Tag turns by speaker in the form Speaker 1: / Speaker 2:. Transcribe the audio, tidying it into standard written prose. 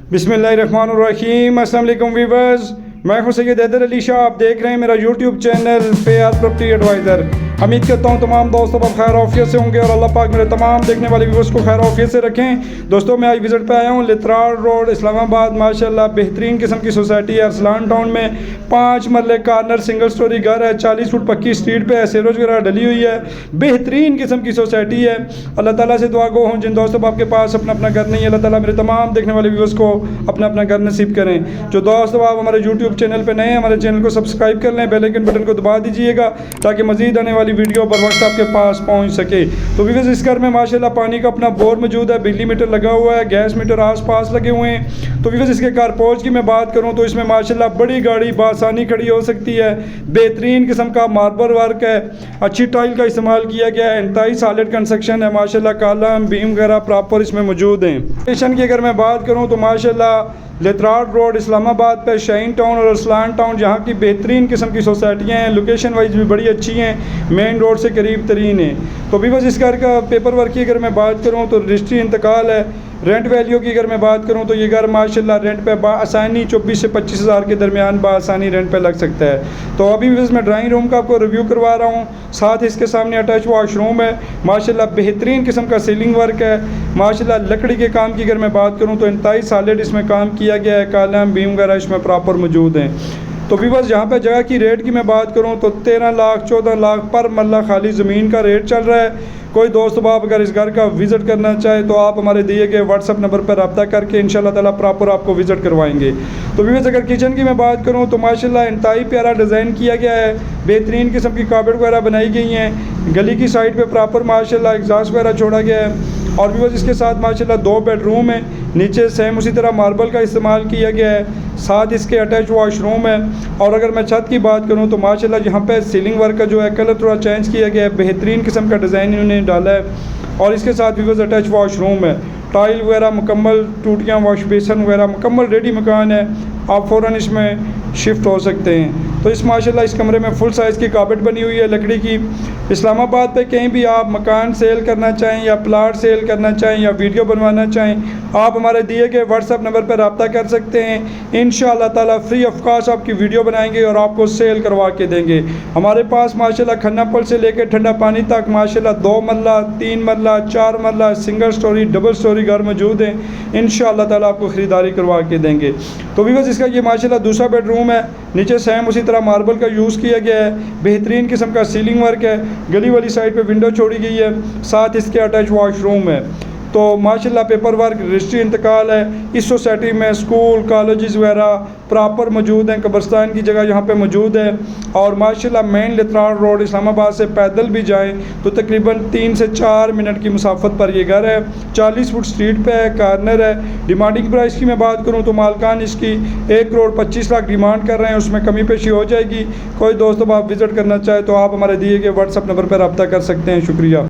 Speaker 1: बिस्मिल्लाहिर्रहमानिर्रहीम। अस्सलाम वालेकुम वीवर्स, मैं हूं सैयद हैदर अली शाह। आप देख रहे हैं मेरा YouTube channel fair property advisor. उम्मीद करता हूं तमाम दोस्तों पर खैर ऑफियत से होंगे और अल्लाह पाक मेरे तमाम देखने वाले व्यूवर्स को खैर ऑफियत से रखें। दोस्तों, मैं आज विज़िट पे आया हूं लितरार रोड इस्लामाबाद। माशाल्लाह बेहतरीन किस्म की सोसाइटी है अरसलान टाउन में। 5 मरले कॉर्नर सिंगल स्टोरी घर है, 40 फुट पक्की स्ट्रीट पे है, सीवरेज वगैरह डली हुई है। बेहतरीन किस्म की सोसाइटी है। अल्लाह ताला से दुआ गो हूँ जिन दोस्तों आपके पास अपना अपना घर नहीं है, अल्लाह ताला मेरे तमाम देखने वाले व्यूवर्स को अपना अपना घर नसीब करें। जो दोस्तों आप हमारे यूट्यूब चैनल पे नए हैं, हमारे चैनल को सब्सक्राइब कर लें, बेल आइकन बटन को दबा दीजिएगा ताकि मजीद आने वाली वीडियो बर वक्त आपके पास पहुंच सके। तो व्यूअर्स, इस घर में माशाल्लाह पानी का अपना बोर मौजूद है, बिजली मीटर लगा हुआ है, गैस मीटर आस पास लगे हुए हैं। तो व्यूअर्स, इसके कारपोर्च की मैं बात करूँ तो इसमें माशाल्लाह बड़ी गाड़ी बासानी खड़ी हो सकती है। बेहतरीन किस्म का मार्बल वर्क है, अच्छी टाइल का इस्तेमाल किया गया है, इंतहाई सॉलिड कंस्ट्रक्शन है माशाल्लाह। कॉलम बीम वगैरह प्रॉपर इसमें मौजूद हैं। लोकेशन की अगर मैं बात करूँ तो माशाल्लाह लितरार रोड इस्लामाबाद पे शाहीन टाउन और अरसलान टाउन जहाँ की बेहतरीन किस्म की सोसाइटियाँ हैं, लोकेशन वाइज भी बड़ी अच्छी हैं, मेन रोड से करीब तरीन है। तो भी बस इस घर का पेपर वर्क की अगर मैं बात करूँ तो रजिस्ट्री इंतकाल है। रेंट वैल्यू की अगर मैं बात करूँ तो ये घर माशाल्लाह रेंट पे आसानी 24 से 25 हज़ार के दरमियान आसानी रेंट पे लग सकता है। तो अभी बस मैं ड्राइंग रूम का आपको रिव्यू करवा रहा हूँ, साथ ही इसके सामने अटैच वॉशरूम है। माशाल्लाह बेहतरीन किस्म का सीलिंग वर्क है माशाल्लाह। लकड़ी के काम की अगर मैं बात करूँ तो इंतहाई सॉलिड इसमें काम किया गया है, कॉलम बीम वगैरह इसमें प्रॉपर मौजूद हैं। तो भी बस यहाँ पे जगह की रेट की मैं बात करूँ तो 13 लाख 14 लाख पर मरला खाली ज़मीन का रेट चल रहा है। कोई दोस्त बाप अगर इस घर का विज़िट करना चाहे तो आप हमारे दिए गए व्हाट्सअप नंबर पर रब्ता करके इंशाल्लाह ताला प्रॉपर आपको विज़िट करवाएंगे। तो भी बस अगर किचन की मैं बात करूँ तो माशाल्लाह इंतहाई प्यारा डिज़ाइन किया गया है, बेहतरीन किस्म की कार्पेट वगैरह बनाई गई हैं। गली की साइड पर प्रॉपर माशाल्लाह एग्जॉस्ट वगैरह छोड़ा गया है। और भी बस इसके साथ माशाल्लाह 2 बेडरूम है, नीचे सेम उसी तरह मार्बल का इस्तेमाल किया गया है, साथ इसके अटैच वॉशरूम है। और अगर मैं छत की बात करूं तो माशाल्लाह यहाँ पे सीलिंग वर्क का जो है कलर थोड़ा चेंज किया गया है, बेहतरीन किस्म का डिज़ाइन इन्होंने डाला है। और इसके साथ भी बस अटैच वॉशरूम है, टाइल वगैरह मुकम्मल, टूटियाँ वॉश बेसन वगैरह मुकम्मल रेडी मकान है। आप फ़ौरन इसमें शिफ्ट हो सकते हैं। तो इस माशाल्लाह इस कमरे में फुल साइज़ की कार्पेट बनी हुई है लकड़ी की। इस्लामाबाद पे कहीं भी आप मकान सेल करना चाहें या प्लाट सेल करना चाहें या वीडियो बनवाना चाहें, आप हमारे दिए गए व्हाट्सअप नंबर पर रब्ता कर सकते हैं। इंशाअल्लाह ताला फ्री ऑफ कॉस्ट आपकी वीडियो बनाएंगे और आपको सेल करवा के देंगे। हमारे पास माशाल्लाह खन्ना पुल से लेकर ठंडा पानी तक माशाल्लाह 2 मरला 3 मरला 4 मरला सिंगल स्टोरी डबल स्टोरी घर मौजूद हैं। इंशाअल्लाह ताला आपको ख़रीदारी करवा के देंगे। तो भी बस इसका ये माशाल्लाह दूसरा बेडरूम है, नीचे सेम उसी तरह मार्बल का यूज़ किया गया है, बेहतरीन किस्म का सीलिंग वर्क है, गली वाली साइड पे विंडो छोड़ी गई है, साथ इसके अटैच वॉशरूम है। तो माशाल्लाह पेपर वर्क रजिस्ट्री इंतकाल है। इस सोसाइटी में स्कूल कॉलेजेस वगैरह प्रॉपर मौजूद हैं, कब्रस्तान की जगह यहाँ पे मौजूद है। और माशाल्लाह मेन लितरार रोड इस्लामाबाद से पैदल भी जाएं तो तकरीबन 3 से 4 मिनट की मुसाफत पर ये घर है। 40 फुट स्ट्रीट पे है, कॉर्नर है। डिमांडिंग प्राइस की मैं बात करूँ तो मालकान इसकी 1 करोड़ 25 लाख डिमांड कर रहे हैं, उसमें कमी पेशी हो जाएगी। कोई दोस्तों आप विज़िट करना चाहे तो आप हमारे दिए गए व्हाट्सअप नंबर पर रब्ता कर सकते हैं। शुक्रिया।